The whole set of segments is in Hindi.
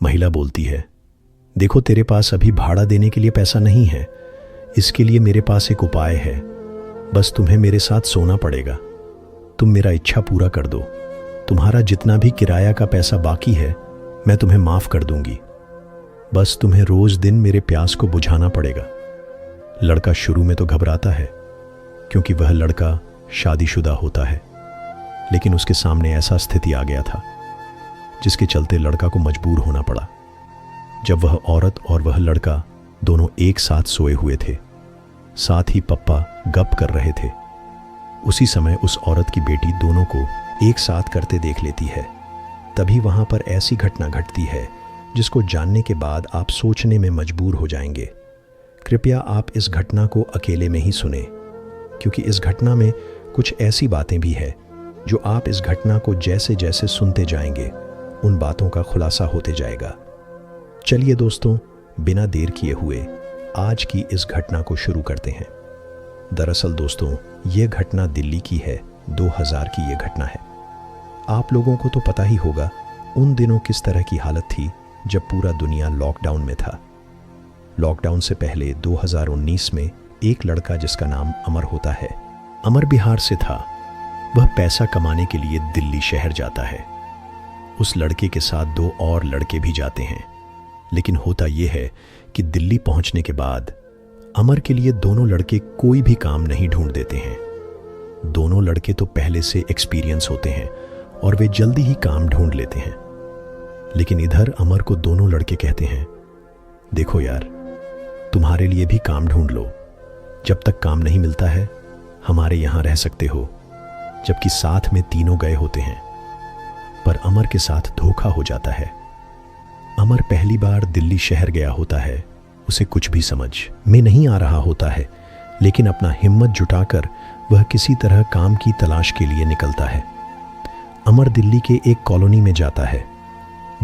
महिला बोलती है, देखो तेरे पास अभी भाड़ा देने के लिए पैसा नहीं है, इसके लिए मेरे पास एक उपाय है। बस तुम्हें मेरे साथ सोना पड़ेगा। तुम मेरा इच्छा पूरा कर दो। तुम्हारा जितना भी किराया का पैसा बाकी है मैं तुम्हें माफ कर दूंगी। बस तुम्हें रोज दिन मेरे प्यास को बुझाना पड़ेगा। लड़का शुरू में तो घबराता है क्योंकि वह लड़का शादीशुदा होता है, लेकिन उसके सामने ऐसा स्थिति आ गया था जिसके चलते लड़का को मजबूर होना पड़ा। जब वह औरत और वह लड़का दोनों एक साथ सोए हुए थे, साथ ही पप्पा गप कर रहे थे, उसी समय उस औरत की बेटी दोनों को एक साथ करते देख लेती है। तभी वहां पर ऐसी घटना घटती है जिसको जानने के बाद आप सोचने में मजबूर हो जाएंगे। कृपया आप इस घटना को अकेले में ही सुने, क्योंकि इस घटना में कुछ ऐसी बातें भी है जो आप इस घटना को जैसे जैसे सुनते जाएंगे उन बातों का खुलासा होते जाएगा। चलिए दोस्तों, बिना देर किए हुए आज की इस घटना को शुरू करते हैं। दरअसल दोस्तों, ये घटना दिल्ली की है। 2000 की ये घटना है। आप लोगों को तो पता ही होगा उन दिनों किस तरह की हालत थी जब पूरा दुनिया लॉकडाउन में था। लॉकडाउन से पहले 2019 में एक लड़का जिसका नाम अमर होता है, अमर बिहार से था। वह पैसा कमाने के लिए दिल्ली शहर जाता है। उस लड़के के साथ 2 और लड़के भी जाते हैं, लेकिन होता यह है कि दिल्ली पहुंचने के बाद अमर के लिए दोनों लड़के कोई भी काम नहीं ढूंढ देते हैं। दोनों लड़के तो पहले से एक्सपीरियंस होते हैं और वे जल्दी ही काम ढूंढ लेते हैं। लेकिन इधर अमर को दोनों लड़के कहते हैं, देखो यार, तुम्हारे लिए भी काम ढूंढ लो। जब तक काम नहीं मिलता है हमारे यहां रह सकते हो। जबकि साथ में तीनों गए होते हैं, पर अमर के साथ धोखा हो जाता है। अमर पहली बार दिल्ली शहर गया होता है। उसे कुछ भी समझ में नहीं आ रहा होता है, लेकिन अपना हिम्मत जुटाकर वह किसी तरह काम की तलाश के लिए निकलता है। अमर दिल्ली के एक कॉलोनी में जाता है।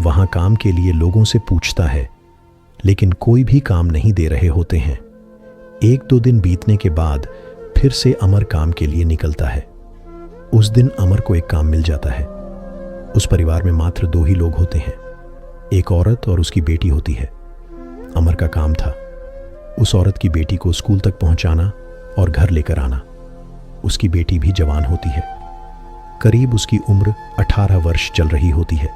वहां काम के लिए लोगों से पूछता है, लेकिन कोई भी काम नहीं दे रहे होते हैं। 1-2 दिन बीतने के बाद फिर से अमर काम के लिए निकलता है। उस दिन अमर को एक काम मिल जाता है। उस परिवार में मात्र 2 ही लोग होते हैं, एक औरत और उसकी बेटी होती है। अमर का काम था उस औरत की बेटी को स्कूल तक पहुंचाना और घर लेकर आना। उसकी बेटी भी जवान होती है, करीब उसकी उम्र 18 वर्ष चल रही होती है।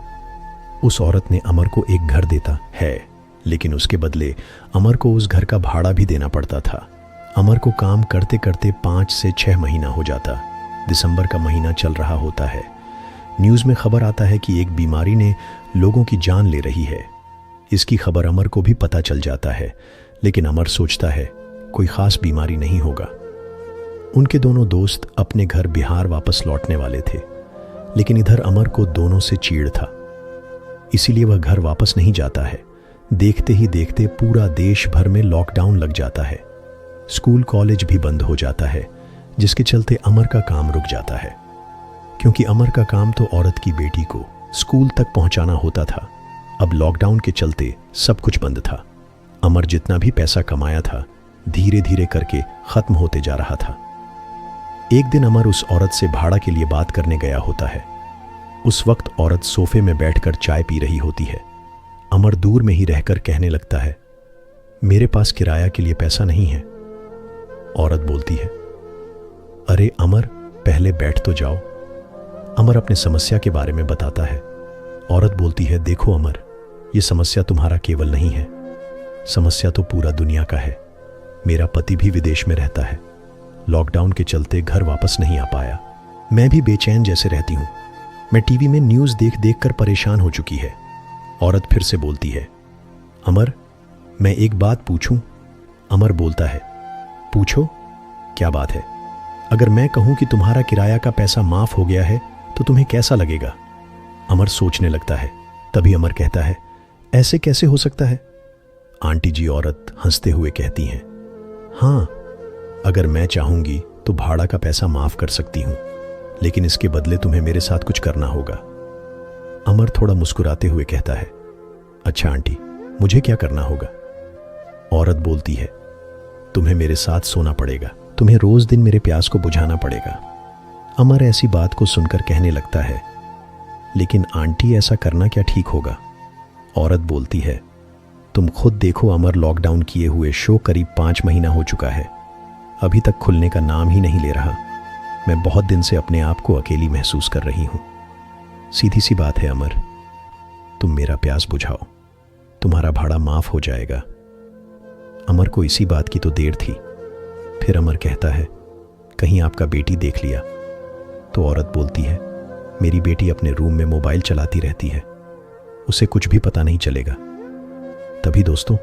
उस औरत ने अमर को एक घर देता है, लेकिन उसके बदले अमर को उस घर का भाड़ा भी देना पड़ता था। अमर को काम करते करते 5 से 6 महीना हो जाता। दिसंबर का महीना चल रहा होता है। न्यूज़ में खबर आता है कि एक बीमारी ने लोगों की जान ले रही है। इसकी खबर अमर को भी पता चल जाता है, लेकिन अमर सोचता है कोई खास बीमारी नहीं होगा। उनके दोनों दोस्त अपने घर बिहार वापस लौटने वाले थे, लेकिन इधर अमर को दोनों से चीड़ था, इसीलिए वह घर वापस नहीं जाता है। देखते ही देखते पूरा देश भर में लॉकडाउन लग जाता है। स्कूल कॉलेज भी बंद हो जाता है, जिसके चलते अमर का काम रुक जाता है। क्योंकि अमर का काम तो औरत की बेटी को स्कूल तक पहुंचाना होता था। अब लॉकडाउन के चलते सब कुछ बंद था। अमर जितना भी पैसा कमाया था धीरे धीरे करके खत्म होते जा रहा था। एक दिन अमर उस औरत से भाड़ा के लिए बात करने गया होता है। उस वक्त औरत सोफे में बैठकर चाय पी रही होती है। अमर दूर में ही रहकर कहने लगता है, मेरे पास किराया के लिए पैसा नहीं है। औरत बोलती है, अरे अमर, पहले बैठ तो जाओ। अमर अपने समस्या के बारे में बताता है। औरत बोलती है, देखो अमर, ये समस्या तुम्हारा केवल नहीं है, समस्या तो पूरा दुनिया का है। मेरा पति भी विदेश में रहता है, लॉकडाउन के चलते घर वापस नहीं आ पाया। मैं भी बेचैन जैसे रहती हूं। मैं टीवी में न्यूज़ देख देख कर परेशान हो चुकी है। औरत फिर से बोलती है, अमर, मैं एक बात पूछूं? अमर बोलता है, पूछो, क्या बात है? अगर मैं कहूं कि तुम्हारा किराया का पैसा माफ हो गया है तो तुम्हें कैसा लगेगा? अमर सोचने लगता है। तभी अमर कहता है, ऐसे कैसे हो सकता है? आंटी जी औरत हंसते हुए कहती हैं, हाँ, अगर मैं चाहूंगी तो भाड़ा का पैसा माफ कर सकती हूं, लेकिन इसके बदले तुम्हें मेरे साथ कुछ करना होगा। अमर थोड़ा मुस्कुराते हुए कहता है, अच्छा आंटी, मुझे क्या करना होगा? औरत बोलती है, तुम्हें मेरे साथ सोना पड़ेगा, तुम्हें रोज दिन मेरे प्यास को बुझाना पड़ेगा। अमर ऐसी बात को सुनकर कहने लगता है, लेकिन आंटी, ऐसा करना क्या ठीक होगा? औरत बोलती है, तुम खुद देखो अमर, लॉकडाउन किए हुए शो करीब 5 महीना हो चुका है, अभी तक खुलने का नाम ही नहीं ले रहा। मैं बहुत दिन से अपने आप को अकेली महसूस कर रही हूँ। सीधी सी बात है अमर, तुम मेरा प्यास बुझाओ, तुम्हारा भाड़ा माफ हो जाएगा। अमर को इसी बात की तो देर थी। फिर अमर कहता है, कहीं आपका बेटी देख लिया? तो औरत बोलती है, मेरी बेटी अपने रूम में मोबाइल चलाती रहती है, उसे कुछ भी पता नहीं चलेगा। तभी दोस्तों